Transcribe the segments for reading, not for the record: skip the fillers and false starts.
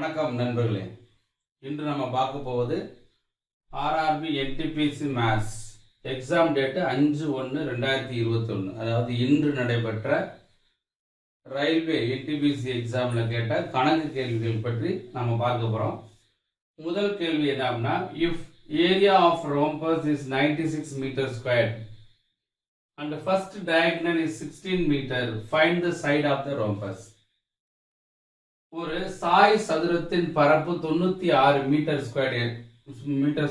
வணக்கம் நண்பர்களே. இன்று நம்ம பார்க்க போவது RRB NTPC maths exam date 5/1/2021, அதாவது இன்று நடைபெற்ற ரயில்வே என்டிபிசி எக்ஸாமில் கேட்ட கணக்கு கேள்விகள் பற்றி நம்ம பார்க்க போகிறோம். முதல் கேள்வி என்னன்னா, if area of rhombus is 96 metre square and the first diagonal is 16 meter, find the side of the rhombus. ஒரு சாய் சதுரத்தின் பரப்பு 96 மீட்டர்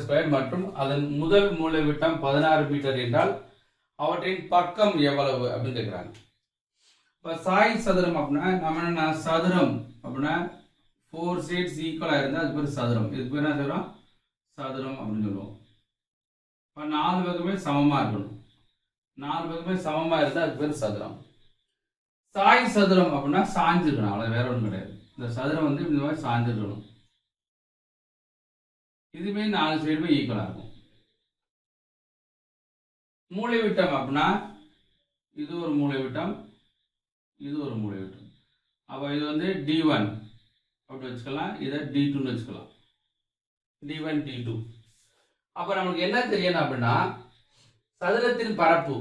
ஸ்கொயர் மற்றும் அதன் முதல் மூலைவிட்டம் 16 மீட்டர் என்றால் அவற்றின் பக்கம் எவ்வளவு அப்படின்னு கேட்குறாங்க. இப்போ சாய் சதுரம் அப்படின்னா நம்ம என்ன சதுரம் அப்படின்னா 4 சைட்ஸ் ஈக்குவலாக இருந்தால் அது பேர் சதுரம். இதுக்கு பேர் என்ன சொல்கிறோம்? சதுரம் அப்படின்னு சொல்லுவோம். இப்போ 4 பக்கமே சமமாக இருக்கணும். 4 பக்கமே சமமாக இருந்தால் அது பேர் சதுரம். சாய் சதுரம் அப்படின்னா சாஞ்சிருக்கணும், அவ்வளோ வேற ஒன்றும் கிடையாது. இந்த சதுரம் வந்து இந்த மாதிரி சாஞ்சிருக்கணும். இதுவே 4 சைடுமே ஈக்குவலாக இருக்கும். மூலைவிட்டம் அப்படின்னா இது ஒரு மூலைவிட்டம், இது ஒரு மூலைவிட்டம். அப்போ இது வந்து D1 அப்படி வச்சுக்கலாம், இதை D2ன்னு வச்சுக்கலாம். D1 D2. அப்போ நமக்கு என்ன தெரியணும் அப்படின்னா, சதுரத்தின் பரப்பு.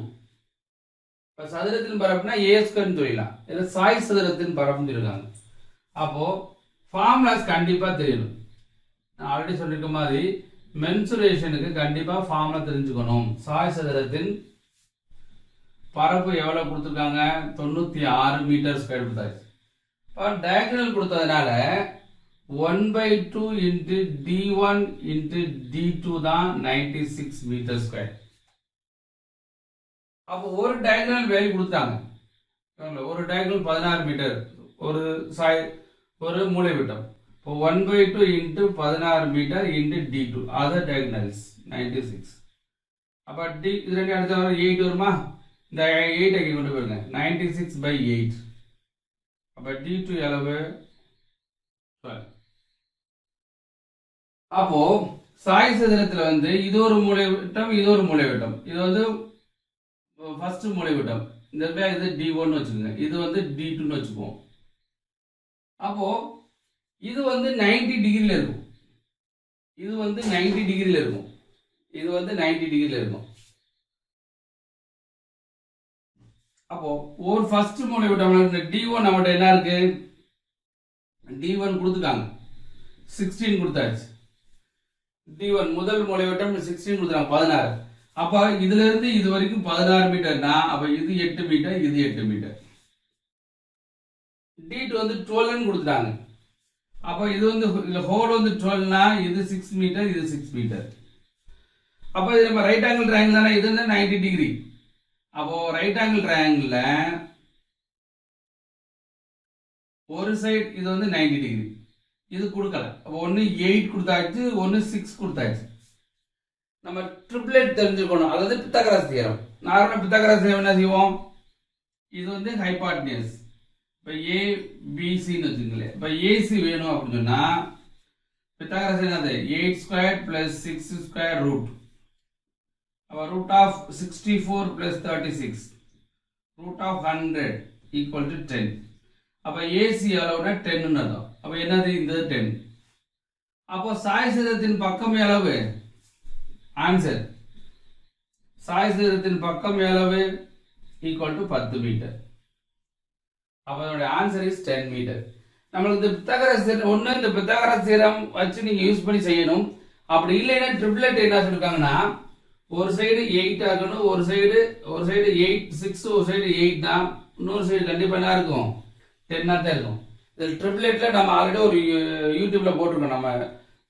இப்போ சதுரத்தின் பரப்புனா A² தெரியலாம், இல்லை சாய் சதுரத்தின் பரப்புன்னு இருக்காங்க. அப்போ ஃபார்முலாஸ் கண்டிப்பாக தெரியணும். நான் ஆல்ரெடி சொல்லியிருக்க மாதிரி மென்சுரேஷனுக்கு கண்டிப்பாக ஃபார்முலா தெரிஞ்சுக்கணும். சாய் சதுரத்தின் பரப்பு எவ்வளோ கொடுத்துருக்காங்க? 96 மீட்டர் ஸ்கொயர் கொடுத்தாச்சு. இப்போ டயகனல் கொடுத்ததுனால 1/2 இன்ட்டு D1 இன்ட்டு D2 தான் 96 மீட்டர் ஸ்கொயர். அப்போ ஒரு டயகனல் வேல்யூ கொடுத்தாங்க. ஒரு டயகனல் 16 மீட்டர், ஒரு மூலைவிட்டம். இப்போ 1/2 into 16 metre into D2, other diagonals 96. அப்போ இது ரெண்டு அடுத்த 8 வருமா? இந்த 8 அங்கே கொண்டு போயிருங்க. 96/8. அப்போ D2 எவ்வளவு? 12. அப்போ சாய் சதுரத்தில் வந்து இது ஒரு மூலைவிட்டம், இது ஒரு மூலைவிட்டம். இது வந்து ஃபர்ஸ்ட் மூலைவிட்டம். இந்த இது D1 வச்சுக்கோங்க, இது வந்து D2ன்னு வச்சுக்குவோம். அப்போ இது வந்து 90 டிகிரியில் இருக்கும், இது வந்து 90 டிகிரியில் இருக்கும், இது வந்து 90 டிகிரியில் இருக்கும். அப்போ ஒரு ஃபர்ஸ்ட் மூலைவிட்டம் D1 நம்மகிட்ட என்ன இருக்கு? D1 கொடுத்துட்டாங்க, 16 கொடுத்தாச்சு. D1 முதல் மூலைவிட்டம் 16 கொடுத்துட்டாங்க, 16. அப்போ இதுல இருந்து இது வரைக்கும் 16 மீட்டர்னா அப்ப இது 8 மீட்டர், இது 8 மீட்டர். D2 வந்து 12 கொடுத்துட்டாங்க. அப்போ இது வந்து ஹோல் வந்து 12னா இது 6 மீட்டர், இது 6 மீட்டர். அப்போ இது நம்ம ரைட் ஆங்கிள் ட்ரையாங்கிள் தானே, இது வந்து 90 டிகிரி. அப்போ ரைட் ஆங்கிள் ட்ரையாங்கிள் ஒரு சைடு இது வந்து 90 டிகிரி, இது கொடுக்கல. அப்போ ஒன்று 8 கொடுத்தாச்சு, ஒன்று 6 கொடுத்தாச்சு. நம்ம ட்ரிப்ளெட் தெரிஞ்சுக்கணும், அதாவது பித்தாகரஸ் தியரம். நார்மலாக பித்தாகரஸ் தியரம் என்ன செய்வோம்? இது வந்து ஹைபாட்னியஸ். இப்போ ABCன்னு வச்சுங்களேன். இப்போ AC வேணும் அப்படின்னு சொன்னா பித்தாகரஸ் என்னது? 8² + 6² ரூட். அப்போ ரூட் ஆஃப் 64 + 36 ரூட் ஆஃப் 100 = 10. அப்போ AC எவ்வளவுனா 10ன்னு அர்த்தம். அப்போ என்னது? இந்த 10. அப்போ சாய் சதுரத்தின் பக்கம் எவ்வளவு? ஆன்சர் சாய் சதுரத்தின் பக்கம் எவ்வளவு? = 10 மீட்டர். அப்போ அதோட ஆன்சர் இஸ் 10 மீட்டர். நம்மளுக்கு இந்த பித்தாகரஸ் தியரம் ஒன்று, இந்த பித்தாகரஸ் தியரம் வச்சு நீங்கள் யூஸ் பண்ணி செய்யணும். அப்படி இல்லைன்னா ட்ரிப்ளெட் என்ன சொல்லியிருக்காங்கன்னா, ஒரு சைடு 8 ஆகணும், ஒரு சைடு 8 6, ஒரு சைடு 8னா இன்னொரு சைடு கண்டிப்பாக என்ன இருக்கும்? 10ஆக தான் இருக்கும். இந்த ட்ரிப்ளெட்டில் நம்ம ஆல்ரெடி ஒரு யூடியூப்ல போட்டிருக்கோம், நம்ம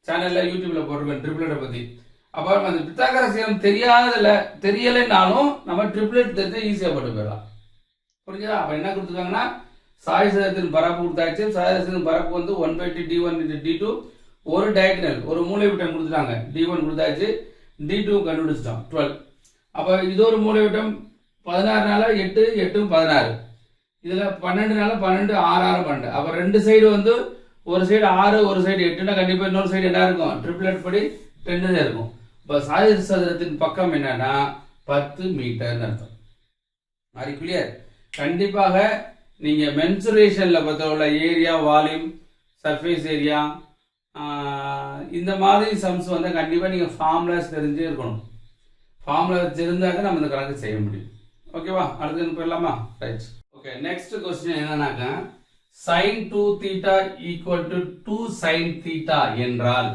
சேனலில் யூடியூப்ல போட்டிருக்கோம் ட்ரிப்ளெட்டை பற்றி. அப்போ அந்த பித்தாகரஸ் தியரம் தெரியலைன்னாலும் நம்ம ட்ரிப்ளெட் தெரிஞ்சு ஈஸியாக போட்டு போயிடலாம். புரிஞ்சுதா? அப்போ என்ன கொடுத்துருக்காங்கன்னா, சாய் சதுரத்தின் பரப்பு கொடுத்தாச்சு. சாய் சதுரத்தின் பரப்பு வந்து 1/2 D1 × D2, ஒரு டயகனல் ஒரு மூலைவிட்டம் கொடுத்துட்டாங்க. D1 கொடுத்தாச்சு, D2 கண்டுபிடிச்சிட்டோம் 12. அப்போ இது ஒரு மூலைவிட்டம் 16னால 8, 8 16. இதில் 12னால 12, 6 6 12. அப்போ ரெண்டு சைடு வந்து ஒரு சைடு 6, ஒரு சைடு 8னா கண்டிப்பாக இன்னொரு சைடு என்ன இருக்கும்? ட்ரிப்ளெட் படி 10 தான் இருக்கும். இப்போ சாய் சதுரத்தின் பக்கம் என்னன்னா 10 மீட்டர்னு அர்த்தம். அது கிளியர்? கண்டிப்பாக நீங்க மென்சுரேஷன்ல பொறுத்தவரை ஏரியா, வால்யூம், சர்ஃபேஸ் ஏரியா, இந்த மாதிரி சம்ஸ் வந்து கண்டிப்பாக நீங்கள் ஃபார்முலாஸ் தெரிஞ்சே இருக்கணும். ஃபார்முலா தெரிந்தால் தான் நம்ம இந்த கணக்கு செய்ய முடியும். ஓகேவா? அடுத்து போயிடலாமா? ரைட். ஓகே, நெக்ஸ்ட் கொஸ்டின் என்னன்னாக்கா sin 2 theta equal to 2 sin theta என்றால்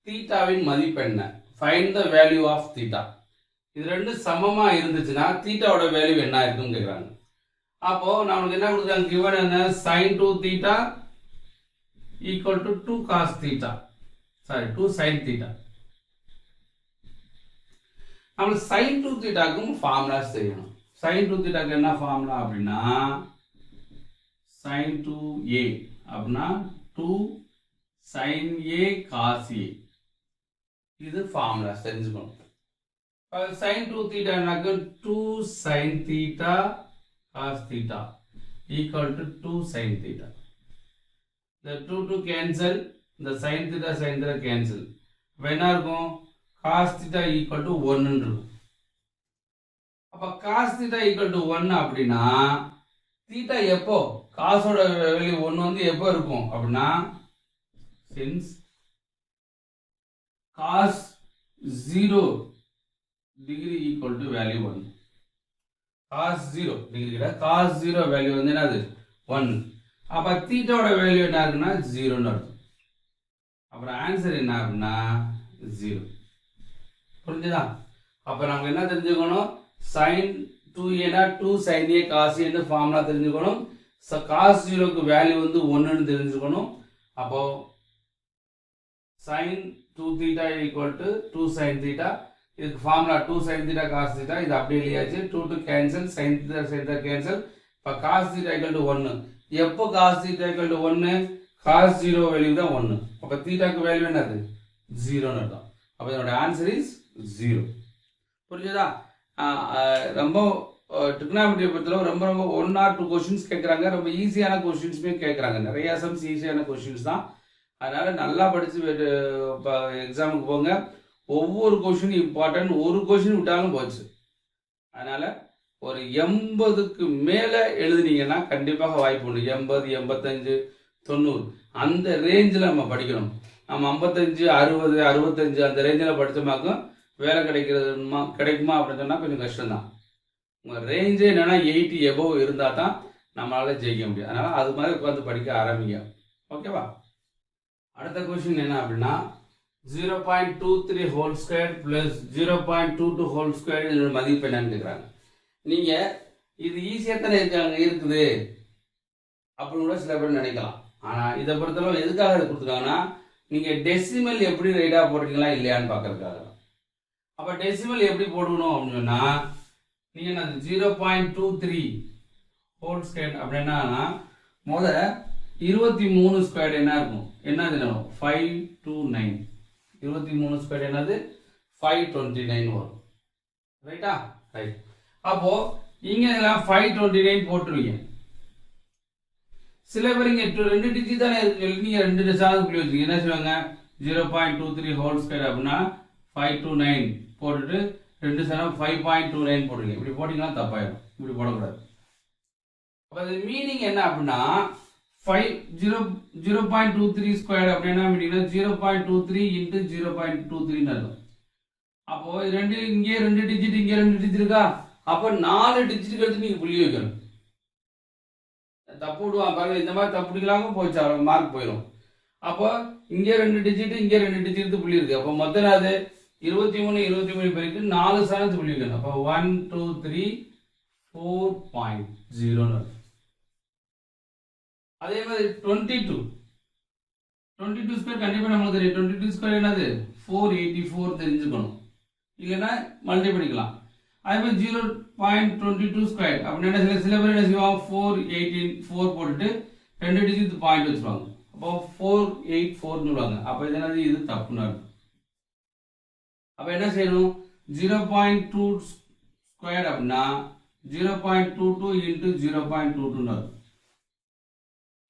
தீட்டாவின் மதிப்பு என்ன? Find the value of theta. இது ரெண்டு சமமா இருந்துச்சுன்னா தீட்டாவோட வேல்யூ என்ன இருக்குன்னு கேட்குறாங்க. அப்போ நமக்கு என்ன கொடுக்குறாங்க? given என்ன? sin 2 theta equal to 2 cos theta, sorry 2 sin theta. நம்மளுக்கு sin 2 thetaக்கும் ஃபார்முலாஸ் தெரியணும். sin 2 thetaக்கு என்ன ஃபார்முலா அப்படின்னா sin 2a அப்படின்னா 2 sin a cos a. இது ஃபார்முலாஸ் தெரிஞ்சுக்கணும். sin 2 theta என்னாக்க 2 sin theta cos theta equal to 2 sin theta. The 2 cancel, the sin theta cancel. என்ன இருக்கும்? cos theta equal to 1 இருக்கும். அப்ப cos theta equal to 1 அப்படின்னா theta எப்போ காசோட வேல்யூ 1 வந்து எப்போ இருக்கும் அப்படின்னா since cos 0 degree equal to value 1. cos 0 degree cos 0 value வந்து என்னது? 1. அப்ப தீட்டாவோட வேல்யூ என்ன இருக்குன்னா 0ன்னு அர்த்தம். அப்புறம் ஆன்சர் என்ன அப்படின்னா 0. புரிஞ்சுதா? அப்ப நமக்கு என்ன தெரிஞ்சுக்கணும்? sin 2a 2 sin a cos a ன்னு ஃபார்முலா தெரிஞ்சுக்கணும். cos 0க்கு வேல்யூ வந்து 1ன்னு தெரிஞ்சுக்கணும். அப்போ sin 2 theta equal to 2 sin theta. இதுக்கு formula 2 sin theta cos theta. இது அப்படியே எழுதியாச்சு. 2 கேன்சல், sin theta கேன்சல். இப்போ cos theta equal to 1. எப்போ cos theta equal to 1? cos 0 value தான் 1. அப்போ தீட்டாக்கு வேல்யூ என்னது? 0ன்னு அர்த்தம். அப்போ இதோட ஆன்சர் இஸ் 0. புரிஞ்சுதா? ரொம்ப ட்ரிக்னாமெட்ரி பொறுத்தளவு ரொம்ப 1 or 2 கொஸ்டின்ஸ் கேட்குறாங்க. ரொம்ப ஈஸியான கொஸ்டின்ஸுமே கேட்குறாங்க. நிறைய சம்ஸ் ஈஸியான கொஸ்டின்ஸ் தான். அதனால நல்லா படித்து எக்ஸாமுக்கு போங்க. ஒவ்வொரு கொஸ்டின் இம்பார்ட்டன்ட். ஒரு கொஸ்டின் விட்டாலும் போச்சு. அதனால ஒரு 80க்கு மேலே எழுதுனீங்கன்னா கண்டிப்பாக வாய்ப்பு உண்டு. 80, 85, 90 அந்த ரேஞ்சில் நம்ம படிக்கணும். நம்ம 55, 60, 65 அந்த ரேஞ்சில் படித்தோமாக்கும் வேலை கிடைக்குமா அப்படின்னு சொன்னால் கொஞ்சம் கஷ்டம்தான். உங்கள் ரேஞ்சே என்னென்னா 80 எபோவ் இருந்தால் தான் நம்மளால் ஜெயிக்க முடியும். அதனால் அது மாதிரி உட்காந்து படிக்க ஆரம்பிங்க. ஓகேவா? அடுத்த கொஸ்டின் என்ன அப்படின்னா 0.23 whole square plus 0.22 whole square இதோட மதிப்பு என்னன்னு கேட்குறாங்க. நீங்கள் இது ஈஸியாக தானே இருக்குது அப்படின்னு கூட சில பேர் நினைக்கலாம். ஆனால் இதை பொறுத்தளவு எதுக்காக இது கொடுத்துருக்காங்கன்னா நீங்கள் டெசிமல் எப்படி ரைட்டாக போடுறீங்களா இல்லையான்னு பார்க்கறதுக்காக. அப்போ டெசிமல் எப்படி போடணும் அப்படின்னு சொன்னால் நீங்கள் என்ன 0.23 ஹோல் ஸ்கொயர் அப்படின்னா முதல்ல 23 ஸ்கொயர் என்ன இருக்கும்? என்னது? 529. 23 ஸ்கொயர் என்னது? 529 வரும். ரைட்டா? ரைட். அப்போ இங்க 529 போட்டுருவீங்க. சில பேர் இங்க 2 டிஜிட் தானே இருக்கு. நீங்க 2 சாதம் புள்ளி வச்சுங்க. என்ன செய்வாங்க? 0.23 ஹோல் ஸ்கொயர் அப்படின்னா 529 போட்டுட்டு 2 சாதம் 5.29 போடுறீங்க. இப்படி போட்டீங்கன்னா தப்பாயிடும். இப்படி போடக்கூடாது. அப்ப அது மீனிங் என்ன அப்படின்னா 0.23 ஸ்கொயர் அப்படின்னா மீனிங்னா 0.23 இன்ட்டு 0.23 இருக்கும். அப்போ இங்கே 2 டிஜிட் இங்கே 2 டிஜிட் இருக்கா? அப்போ 4 டிஜிட் எடுத்து நீங்க புள்ளி வைக்கணும். தப்பு விடுவான் பாருங்க. இந்த மாதிரி தப்பு பிடிக்கலாம போச்சு, மார்க் போயிடும். அப்போ இங்கே 2 டிஜிட் இங்கே 2 டிஜிட் புள்ளி இருக்கு. அப்போ மொத்தம் அது 23 பேருக்கு 4 சாதத்து புள்ளி வைக்கணும். அப்போ 1 2 3 4.0 அதே மாதிரி 22 ஸ்கொயர் கண்டிப்பா நம்மளுக்கு தெரியும். 22 ஸ்கொயர் என்னது? 484 தெரிஞ்சுக்கணும். இல்லைன்னா மல்டிப்ளை பண்ணிக்கலாம். அதே மாதிரி 0.22 ஸ்கொயர் அப்படின்னா சில பேர் என்ன செய்வாங்க? 4 போட்டுட்டு 2 டிஜிட் பாயிண்ட் வச்சுருவாங்க. அப்போ 484 சொல்லுவாங்க. அப்போ இது என்னது? இது தப்புன்னு அர்த்தம். அப்போ என்ன செய்யணும்? 0.2 ஸ்கொயர் அப்படின்னா 0.22 இன்ட்டு 0.22 அர்த்தம்.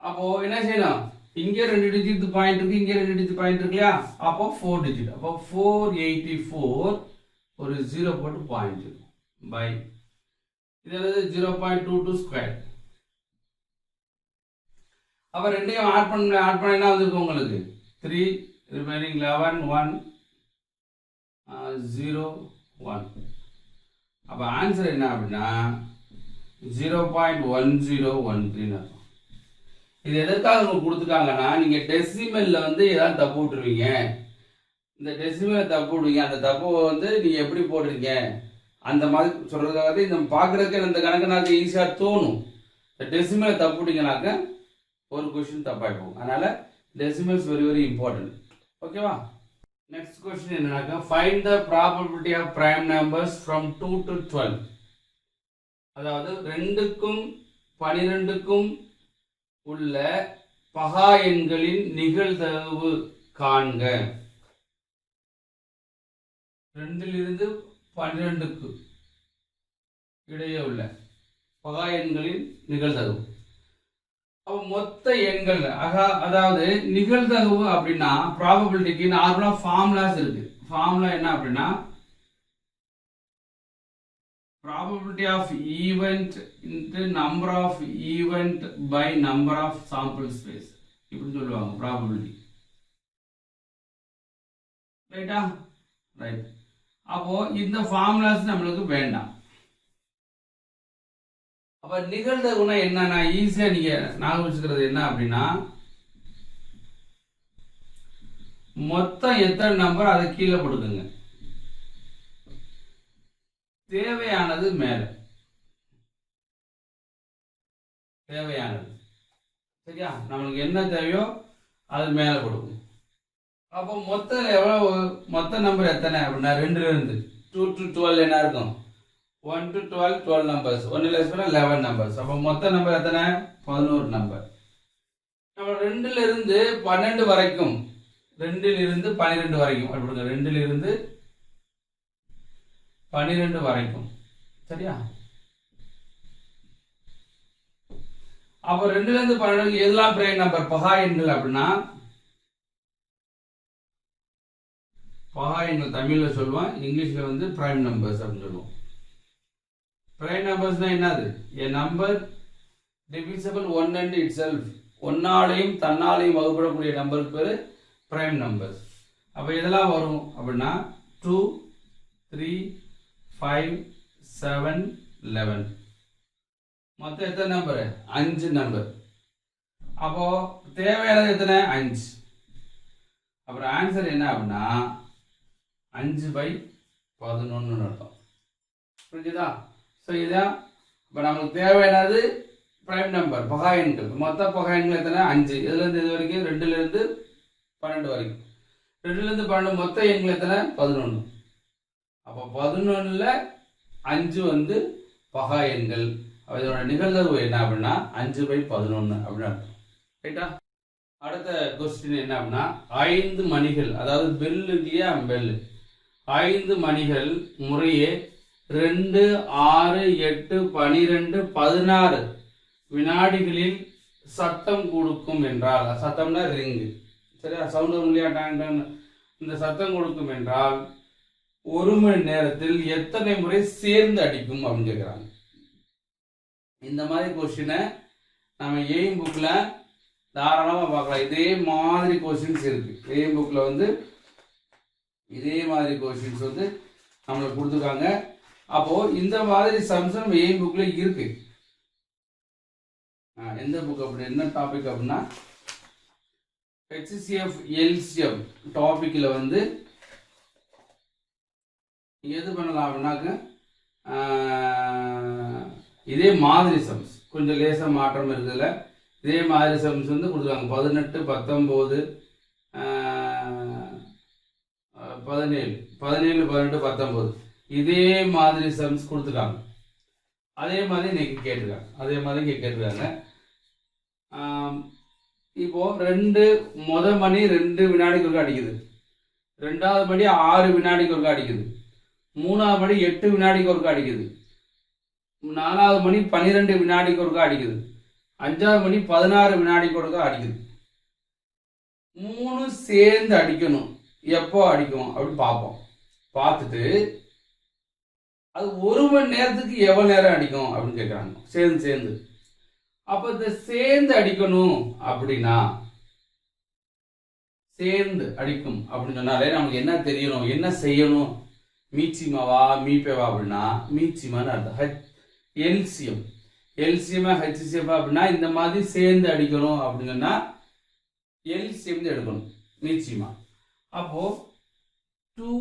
அப்போ என்ன செய்யலாம்? இங்க 2 டிஜிட் பாயிண்ட் இருக்கு, இங்க 2 டிஜிட் பாயிண்ட் இருக்கு இல்லையா? அப்போ 4 டிஜிட். அப்போ 484 ஒரு 0 போட்டு பாயிண்ட் பை இது என்னது? 0.22 ஸ்கொயர். அப்போ ரெண்டையும் ஆட் பண்ணா வந்துருக்கு உங்களுக்கு 3 ரிமைனிங் 11 1 0 1. அப்போ ஆன்சர் என்ன அப்படின்னா 0.1013. இது எதற்காக உங்களுக்கு கொடுத்துருக்காங்கன்னா நீங்கள் டெசிமலில் வந்து ஏதாவது தப்பு விட்டுருவீங்க, இந்த டெசிமலை தப்பு விடுவீங்க, அந்த தப்பு வந்து நீங்கள் எப்படி போடுறீங்க அந்த மாதிரி சொல்கிறதுக்காக இந்த பார்க்குறதுக்கு இந்த கணக்குனாக்க ஈஸியாக தோணும். இந்த டெசிமலை தப்பு விட்டீங்கனாக்க ஒரு கொஸ்டின் தப்பாக போகும். அதனால் டெசிமல்ஸ் வெரி வெரி இம்பார்ட்டன்ட். ஓகேவா? நெக்ஸ்ட் கொஸ்டின் என்னன்னாக்கா find the probability of prime numbers from 2 to 12. அதாவது 2க்கும் 12க்கும் உள்ள பகா எண்களின் நிகழ்தகவு காண்க. 2லிருந்து 12க்கு இடையே உள்ள பகா எண்களின் நிகழ்தகவு. அப்போ மொத்த எண்கள் அதாவது நிகழ்தகவு அப்படின்னா ப்ராபபிலிட்டிக்கு நார்மலாக ஃபார்முலாஸ் இருக்கு. ஃபார்முலா என்ன அப்படின்னா probability of event into number of event by number of sample space இப்படி சொல்லுவாங்க probability. ரைட்டா? ரைட். அப்போ இந்த ஃபார்முலாஸ் நம்மளுக்கு வேண்டாம். அப்ப நிகழ்தகவுனா என்னன்னா ஈஸியா நீங்க ஞாபகம் வச்சுக்கிறது என்ன அப்படின்னா மொத்தம் எத்தனை நம்பர் அதை கீழே போட்டுக்கோங்க, தேவையானது மேல, தேவையானது சரியா, நம்மளுக்கு என்ன தேவையோ அது மேல கொடுக்கும். அப்போ மொத்த நம்பர் எத்தனை அப்படின்னா 2 இருந்து 2 to 12 என்ன இருக்கும்? 1 to 12 12 நம்பர்ஸ், 1 லெஸ் பண்ணா 11 நம்பர்ஸ். அப்போ மொத்த நம்பர் எத்தனை? 11 நம்பர். நம்ம 2ல இருந்து 12 வரைக்கும், 2லிருந்து 12 வரைக்கும் அப்படிங்க, 2லிருந்து 12 வரைக்கும் சரியா. அப்போ 2லிருந்து 12 எதெல்லாம் பிரைம் நம்பர் பகா எண்கள் அப்படின்னா, பகா எண்கள் தமிழ்ல சொல்லுவோம், இங்கிலீஷ்ல வந்து பிரைம் நம்பர்ஸ் அப்படின்னு சொல்லுவோம். பிரைம் நம்பர்ஸ்னா என்னது? a number divisible 1 and itself, ஒன்னாலையும் தன்னாலையும் வகுப்படக்கூடிய நம்பருக்கு பேரு பிரைம் நம்பர்ஸ். அப்ப இதெல்லாம் வரும் அப்படின்னா 2 3 5 7 11. மொத்தம் எத்தனை நம்பர்? 5 நம்பர். அப்போ தேவையானது எத்தனை? 5. அப்புறம் ஆன்சர் என்ன அப்படின்னா 5/11 அர்த்தம். புரிஞ்சுதா? ஸோ இதான் இப்போ நம்மளுக்கு தேவையானது பிரைம் நம்பர் பகா எண்கள். மொத்த பகா எண்கள் எத்தனை? 5. இதுலேருந்து இது வரைக்கும் 2லிருந்து 12 வரைக்கும். 2லிருந்து 12 மொத்த எண்கள் எத்தனை? 11. அப்போ 11ல் 5 வந்து பகா எண்கள். இதோட நிகழ்தகவு என்ன அப்படின்னா 5/11 அப்படின்னு அர்த்தம். ரைட்டா? அடுத்த கொஸ்டின் என்ன அப்படின்னா 5 மணிகள், அதாவது பெல்லு இல்லையா, பெல்லு 5 மணிகள் முறையே 2 6 8 12 16 வினாடிகளில் சத்தம் கொடுக்கும் என்றால், சத்தம்னா ரிங்கு சரியா, சவுண்ட் இல்லையா, இந்த சத்தம் கொடுக்கும் என்றால் 1 மணி நேரத்தில் எத்தனை முறை சேர்ந்து அடிக்கும் அப்படின்னு கேட்குறாங்க. இந்த மாதிரி கொஸ்டினை நம்ம எய்ம் புக்கில் தாராளமாக பார்க்கலாம். இதே மாதிரி கொஸ்டின்ஸ் இருக்கு எய்ம் புக்கில் வந்து, இதே மாதிரி கொஸ்டின்ஸ் வந்து நம்மளுக்கு கொடுத்துருக்காங்க. அப்போ இந்த மாதிரி சம்ஸ் நம்ம எய்ம் புக்ல இருக்கு. எந்த புக் அப்படி என்ன டாபிக் அப்படின்னா HCF LCM டாபிக்ல வந்து எது பண்ணலாம் அப்படின்னாக்க இதே மாதிரி சம்ஸ் கொஞ்சம் லேசா மாற்றம் இருக்குதுல, இதே மாதிரி சம்ஸ் வந்து கொடுத்துருக்காங்க. 18 19 17 18 19 இதே மாதிரி சம்ஸ் கொடுத்துருக்காங்க. அதே மாதிரி இன்னைக்கு கேட்டிருக்காங்க, அதே மாதிரி இங்கே கேட்டிருக்காங்க. இப்போ முதல் மணி 2 வினாடிக்கு ஒருக்கா அடிக்குது, 2வது மணி 6 வினாடிக்கு ஒருக்கா அடிக்குது, 3வது மணி 8 வினாடிக்கு ஒருக்கா அடிக்குது, 4வது மணி 12 வினாடிக்கு ஒருக்கா அடிக்குது, 5வது மணி 16 வினாடிக்கு ஒருக்கா அடிக்குது. 3 சேர்ந்து அடிக்கணும். எப்போ அடிக்கும் அப்படின்னு பார்ப்போம். பார்த்துட்டு அது 1 மணி நேரத்துக்கு எவ்வளவு நேரம் அடிக்கும் அப்படின்னு கேட்குறாங்க சேர்ந்து. அப்ப இந்த சேர்ந்து அடிக்கணும் அப்படின்னா சேர்ந்து அடிக்கும் அப்படின்னு சொன்னாலே நமக்கு என்ன தெரியணும், என்ன செய்யணும்? மீச்சிமாவா மீப்பேவா அப்படின்னா மீச்சிமான்னு அர்த்தம். எல்சிஎம் எல்சிஎம்மா ஹெச்சிஎஃப் அப்படின்னா இந்த மாதிரி சேர்ந்து அடிக்கணும் அப்படின்னு சொன்னா எல்சிஎம் எடுக்கணும் மீச்சிமா. அப்போ 2,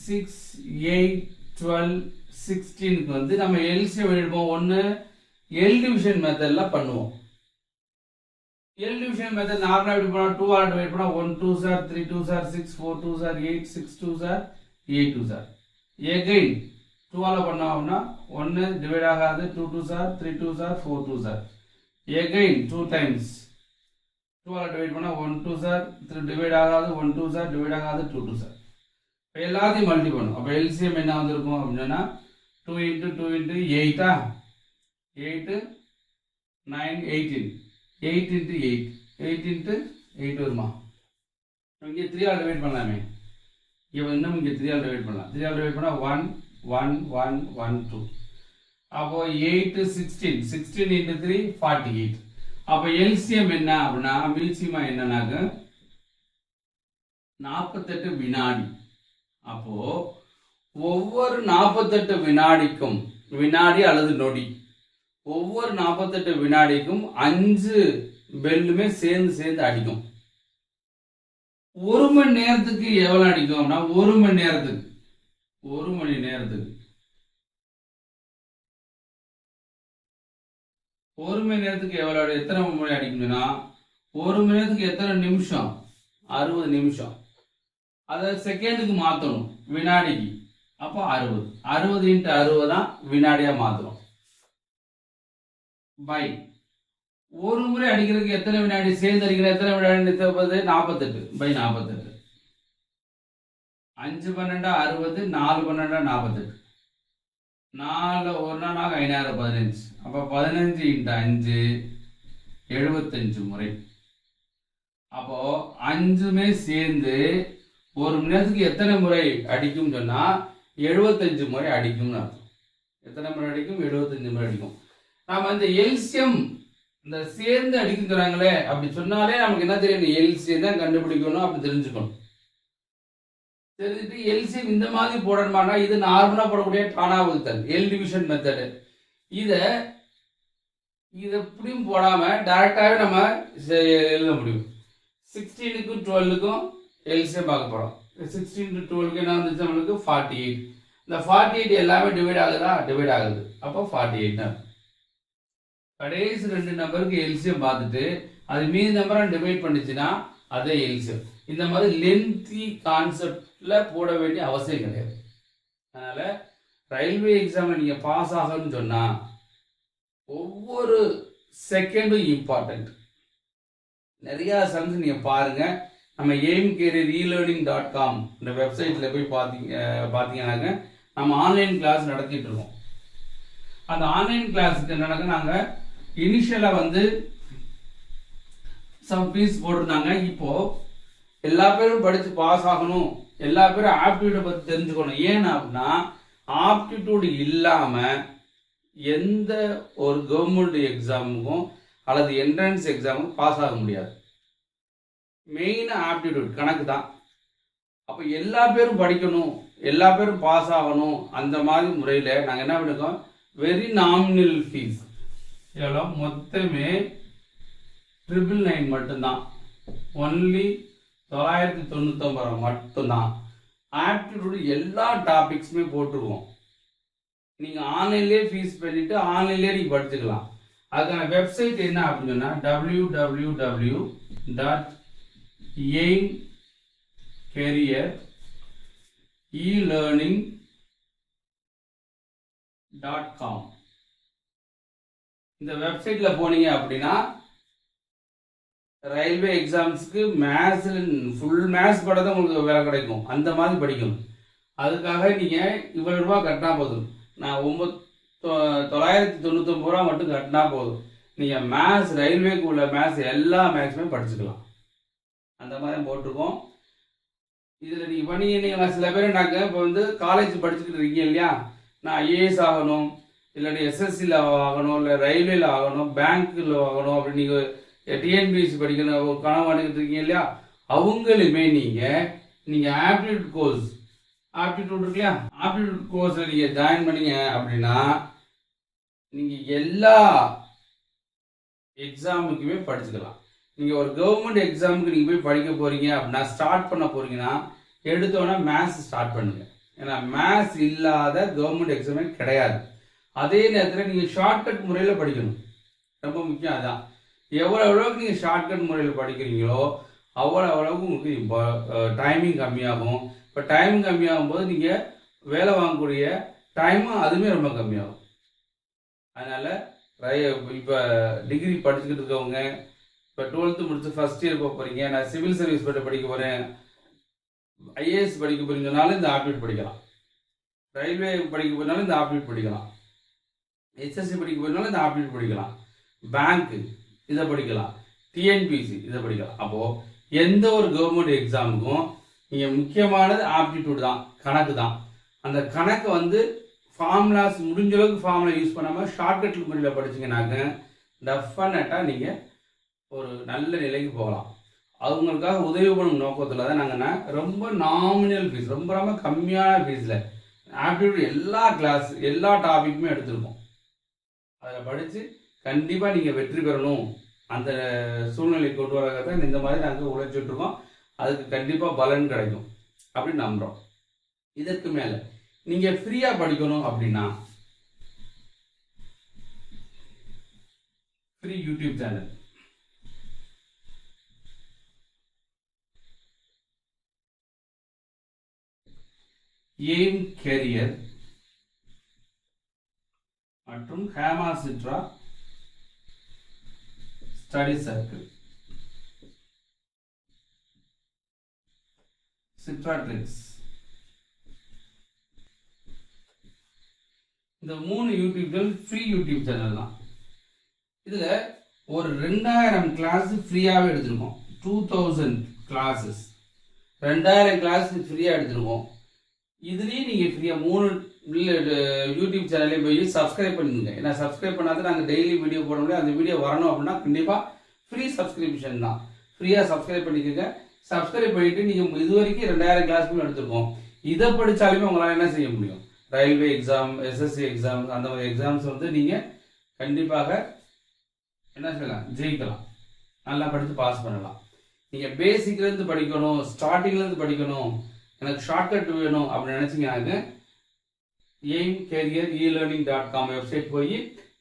6, 8, 12, 16க்கு வந்து நம்ம எல்சிஎம் எடுப்போம். ஒன்று எல் டிவிஷன் மெத்தட்ல பண்ணுவோம். எல் டிவிஷன் மெத்தட் நார்மலா எப்படி பண்ணா 2 ஆல் டிவைட் பண்ணா 1 2 sir 3 2 sir 6 4 2 sir 8 6 2 sir 8 2 sir. Again 2 ஆல பண்ணோம்னா 1 டிவைட் ஆகாது 2 2 sir 3 2 sir 4 2 sir. Again 2 times 2 ஆல டிவைட் பண்ணா 1 2 சார் 3 டிவைட் ஆகாது 1 2 சார் டிவைட் ஆகாது 2 2 சார். இப்போ எல்லாத்தையும் மல்டி பண்ணும். அப்போ எல்சிஎம் என்ன வந்திருக்கும் அப்படின்னா 2 into 2 into 8 8 9 18 8 into 8 8 into 8 வருமா? இங்கே 3 ஆல் டிவைட் பண்ணலாமே. இன்னும் இங்கே 3 ஆல் டிவைட் பண்ணலாம். 3 ஆல் டிவைட் பண்ணால் 1 1 1 1 2. அப்போ 8 16 16 into 3 48. அப்போ எல்சிஎம் என்ன அப்படின்னா மில்சிமா என்னன்னாக்க 48 வினாடி. அப்போ ஒவ்வொரு 48 வினாடிக்கும் வினாடி அல்லது நொடி ஒவ்வொரு 48 வினாடிக்கும் 5 பெல்லுமே சேர்ந்து சேர்ந்து அடிக்கும். ஒரு மணி நேரத்துக்கு எவ்வளவு அடிக்கும்னா ஒரு மணி நேரத்துக்கு ஒரு மணி நேரத்துக்கு ஒரு மணி நேரத்துக்கு எவ்வளவு எத்தனை மணி அடிக்கும்னா ஒரு மணி நேரத்துக்கு எத்தனை நிமிஷம் 60 நிமிஷம். அதை செகண்டுக்கு மாற்றணும் வினாடிக்கு. அப்போ 60 60 into 60 தான் வினாடியா மாத்துறோம். பை ஒரு முறை அடிக்கிறதுக்கு எத்தனை வினாடி சேர்ந்து அடிக்கிற எத்தனை வினாடி தேவைப்படுது 48 பை 48 5 12 60 4 12 48 4 1 நாள் 5 15. அப்போ 15 into 5 75 முறை. அப்போ 5மே சேர்ந்து ஒரு மணி நேரத்துக்கு எத்தனை முறை அடிக்கும் சொன்னா 75 முறை அடிக்கும்னு அர்த்தம். எத்தனை முறை அடிக்கும்? 75 முறை அடிக்கும். நாம இந்த எல்சிஎம் இந்த சேர்ந்து அடிக்கிறாங்களே அப்படி சொன்னாலே நமக்கு என்ன தெரியும்? எல்சிஎம் தான் கண்டுபிடிக்கணும் அப்படி தெரிஞ்சுக்கணும். தெரிஞ்சுட்டு எல்சிஎம் இந்த மாதிரி போடணுமானா இது நார்மலா போடக்கூடிய டானா வகுத்தல் எல் டிவிஷன் மெத்தடு. இதை எப்படியும் போடாம டைரக்டாவே நம்ம எழுத முடியும். 16க்கும் 12க்கும் எல்சிஎம் பார்க்க போறோம். 16 to 12 என்ன வந்துச்சு நம்மளுக்கு 48. இந்த 48 எல்லாமே டிவைட் ஆகுதா? டிவைட் ஆகுது. அப்போ 48. கடைசி 2 நம்பருக்கு எல்சிஎம் பார்த்துட்டு அது மீதி நம்பரை டிவைட் பண்ணிச்சுன்னா அதே எல்சிஎம். இந்த மாதிரி லென்த்தி கான்செப்ட்ல போட வேண்டிய அவசியம் கிடையாது. அதனால ரயில்வே எக்ஸாம்ல நீங்க பாஸ் ஆகணும்னு சொன்னா ஒவ்வொரு செகண்டும் இம்பார்ட்டன்ட். நிறைய சம்ஸ் நீங்க பாருங்க. நம்ம aimcareer.com இந்த வெப்சைட்ல போய் பார்த்தீங்கன்னாக்க நம்ம ஆன்லைன் கிளாஸ் நடத்திட்டு இருக்கோம். அந்த ஆன்லைன் கிளாஸுக்கு என்னன்னாக்க நாங்கள் இனிஷியலாக வந்து சம் ஃபீஸ் போட்டிருந்தாங்க. இப்போ எல்லா பேரும் படித்து பாஸ் ஆகணும், எல்லா பேரும் ஆப்டிடியூடை பற்றி தெரிஞ்சுக்கணும். ஏன் அப்படின்னா ஆப்டிடியூடு இல்லாமல் எந்த ஒரு கவர்மெண்ட் எக்ஸாமுக்கும் அல்லது என்ட்ரன்ஸ் எக்ஸாமுக்கும் பாஸ் ஆக முடியாது. மெயின் ஆப்டிடியூட் கணக்கு தான். அப்போ எல்லா பேரும் படிக்கணும், எல்லா பேரும் பாஸ் ஆகணும். அந்த மாதிரி முறையில் நாங்கள் என்ன பண்ணிருக்கோம், வெரி நாமினல் ஃபீஸ் எவ்வளோ மொத்தமே 999 மட்டும்தான். ஒன்லி 999 மட்டும்தான். ஆப்டிடியூட் எல்லா டாபிக்ஸுமே போட்டுருவோம். நீங்கள் ஆன்லைன்லேயே ஃபீஸ் பண்ணிட்டு ஆன்லைன்லேயே நீங்கள் படிச்சுக்கலாம். அதுக்கான வெப்சைட் என்ன அப்படின்னு சொன்னால் www.aimcareer.elearning.com. இந்த வெப்சைட்ல போனீங்க அப்படின்னா ரயில்வே எக்ஸாம்ஸ்க்கு மேத்ஸ் ஃபுல் மேத்ஸ் படம் தான் உங்களுக்கு வேலை கிடைக்கும். அந்த மாதிரி படிக்கணும். அதுக்காக நீங்கள் இவ்வளோ ரூபா கட்டினா போதும். நான் 999 ரூபா மட்டும் கட்டினா போதும். நீங்கள் மேத்ஸ் ரயில்வேக்கு உள்ள மேத்ஸ் எல்லா மேத்ஸுமே படிச்சுக்கலாம். அந்த மாதிரி போட்டிருக்கோம். இதில் நீங்கள் பண்ணீங்க. சில பேர் நாங்கள் இப்போ வந்து காலேஜ் படிச்சுக்கிட்டு இருக்கீங்க இல்லையா, நான் ஐஏஎஸ் ஆகணும் இல்லாட்டி எஸ்எஸ்சியில் ஆகணும், இல்லை ரயில்வேல ஆகணும், பேங்க்கில் ஆகணும் அப்படின்னு நீங்கள் டிஎன்பிஎஸ்சி படிக்கணும் ஒரு கனவு அணுகிட்டு இருக்கீங்க இல்லையா, அவங்களுமே நீங்கள் ஆப்டிடியூட் கோர்ஸ் ஆப்டிடியூட் இருக்கு இல்லையா, ஆப்டிடியூட் கோர்ஸில் நீங்கள் ஜாயின் பண்ணீங்க அப்படின்னா நீங்கள் எல்லா எக்ஸாமுக்குமே படிச்சுக்கலாம். நீங்கள் ஒரு கவர்மெண்ட் எக்ஸாமுக்கு நீங்கள் போய் படிக்க போகிறீங்க அப்படின்னா, ஸ்டார்ட் பண்ண போகிறீங்கன்னா எடுத்தோன்னே மேத்ஸ் ஸ்டார்ட் பண்ணுங்க. ஏன்னா மேத்ஸ் இல்லாத கவர்மெண்ட் எக்ஸாமே கிடையாது. அதே நேரத்தில் நீங்கள் ஷார்ட்கட் முறையில் படிக்கணும், ரொம்ப முக்கியம். அதுதான் எவ்வளோக்கு நீங்கள் ஷார்ட்கட் முறையில் படிக்கிறீங்களோ அவ்வளவுக்கு உங்களுக்கு டைமிங் கம்மியாகும். இப்போ டைம் கம்மியாகும் போது நீங்கள் வேலை வாங்கக்கூடிய டைமும் அதுவுமே ரொம்ப கம்மியாகும். அதனால் இப்போ டிகிரி படிச்சுக்கிட்டு இருக்கவங்க, இப்போ 12th முடிச்சு ஃபர்ஸ்ட் இயர் போக போகிறீங்க, நான் சிவில் சர்வீஸ் படிக்க போகிறேன், ஐஏஎஸ் படிக்க போகிறீங்கனாலும் இந்த ஆப்டிடியூட் படிக்கலாம், ரயில்வே படிக்க போகிறனாலும் இந்த ஆப்டிடியூட் படிக்கலாம், எஸ்எஸ்சி படிக்க போகிறனாலும் இந்த ஆப்டிடியூட் படிக்கலாம், பேங்க்கு இதை படிக்கலாம், டிஎன்பிசி இதை படிக்கலாம். அப்போது எந்த ஒரு கவர்மெண்ட் எக்ஸாமுக்கும் நீங்கள் முக்கியமானது ஆப்டிடியூட் தான், கணக்கு தான். அந்த கணக்கை ஃபார்முலாஸ் முடிஞ்ச அளவுக்கு ஃபார்முலா யூஸ் பண்ணாமல் ஷார்ட்கட் முறையில் படிச்சிங்கனாக்க டெஃபினட்டாக நீங்கள் ஒரு நல்ல நிலைக்கு போகலாம். அவங்களுக்காக உதவி பண்ணும் நோக்கத்தில் தான் நாங்கள் ரொம்ப நாமினல் ஃபீஸ், ரொம்ப ரொம்ப கம்மியான ஃபீஸில் ஆப்டிடியூட் எல்லா கிளாஸ் எல்லா டாபிக்குமே எடுத்திருக்கோம். அதில் படித்து கண்டிப்பாக நீங்கள் வெற்றி பெறணும், அந்த சூழ்நிலை கொண்டு வரதான் இந்த மாதிரி நாங்கள் உழைச்சிட்ருக்கோம். அதுக்கு கண்டிப்பாக பலன் கிடைக்கும் அப்படின்னு நம்புகிறோம். இதற்கு மேலே நீங்கள் ஃப்ரீயாக படிக்கணும் அப்படின்னா free YouTube channel Aim Career மற்றும் Hema Chitra Study Circle, Chitra Tricks, இந்த 3 யூடியூப்கள் ஃப்ரீ யூடியூப் சேனல் தான். இதில் ஒரு 2000 கிளாஸ் ஃப்ரீயாகவே எடுத்துருக்கோம். 2000 கிளாஸஸ் 2000 கிளாஸ் ஃப்ரீயாக எடுத்துருக்கோம். இதுலேயும் நீங்கள் ஃப்ரீயாக 3 யூடியூப் சேனல்லே போய் சப்ஸ்கிரைப் பண்ணிடுங்க. ஏன்னா சப்ஸ்கிரைப் பண்ணாதான் நாங்கள் டெய்லி வீடியோ போட முடியும். அந்த வீடியோ வரணும் அப்படின்னா கண்டிப்பாக ஃப்ரீ சப்ஸ்கிரிப்ஷன் தான். ஃப்ரீயாக சப்ஸ்கிரைப் பண்ணிக்கோங்க. சப்ஸ்கிரைப் பண்ணிவிட்டு நீங்கள் இது வரைக்கும் 2000 கிளாஸ்க்குமே எடுத்துருக்கோம். இதை படித்தாலுமே உங்களால் என்ன செய்ய முடியும், ரயில்வே எக்ஸாம், எஸ்எஸ்சி எக்ஸாம், அந்த மாதிரி எக்ஸாம்ஸ் நீங்கள் கண்டிப்பாக என்ன செய்யலாம், ஜெயிக்கலாம், நல்லா படித்து பாஸ் பண்ணலாம். நீங்கள் பேசிக்லேருந்து படிக்கணும், ஸ்டார்டிங்லேருந்து படிக்கணும், எனக்கு ஷார்ட்கட் வேணும் அப்படின்னு நினச்சிங்கன்னாக்க aimcareer.com வெப்சைட் போய்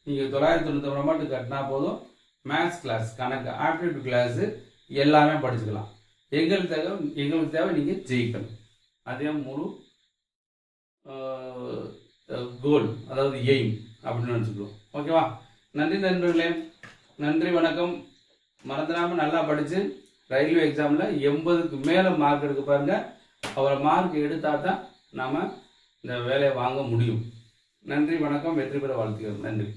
நீங்கள் 999 மட்டும் கட்டினா போதும். மேத்ஸ் கிளாஸ், கணக்கு, ஆப்டிடியூட் கிளாஸு எல்லாமே படிச்சுக்கலாம். எங்களுக்கு தேவை நீங்கள் ஜெயிக்கணும். அதே முழு கோல், அதாவது எய்ம் அப்படின்னு நினச்சிக்கிறோம். ஓகேவா? நன்றி நண்பர்களே, நன்றி, வணக்கம். மறந்துடாமல் நல்லா படித்து ரயில்வே எக்ஸாமில் 80க்கு மேலே மார்க் எடுக்க பாருங்கள். அவரை மார்க் எடுத்தால் தான் நாம் இந்த வேலையை வாங்க முடியும். நன்றி, வணக்கம், வெற்றி பெற வாழ்த்துக்கிறோம். நன்றி.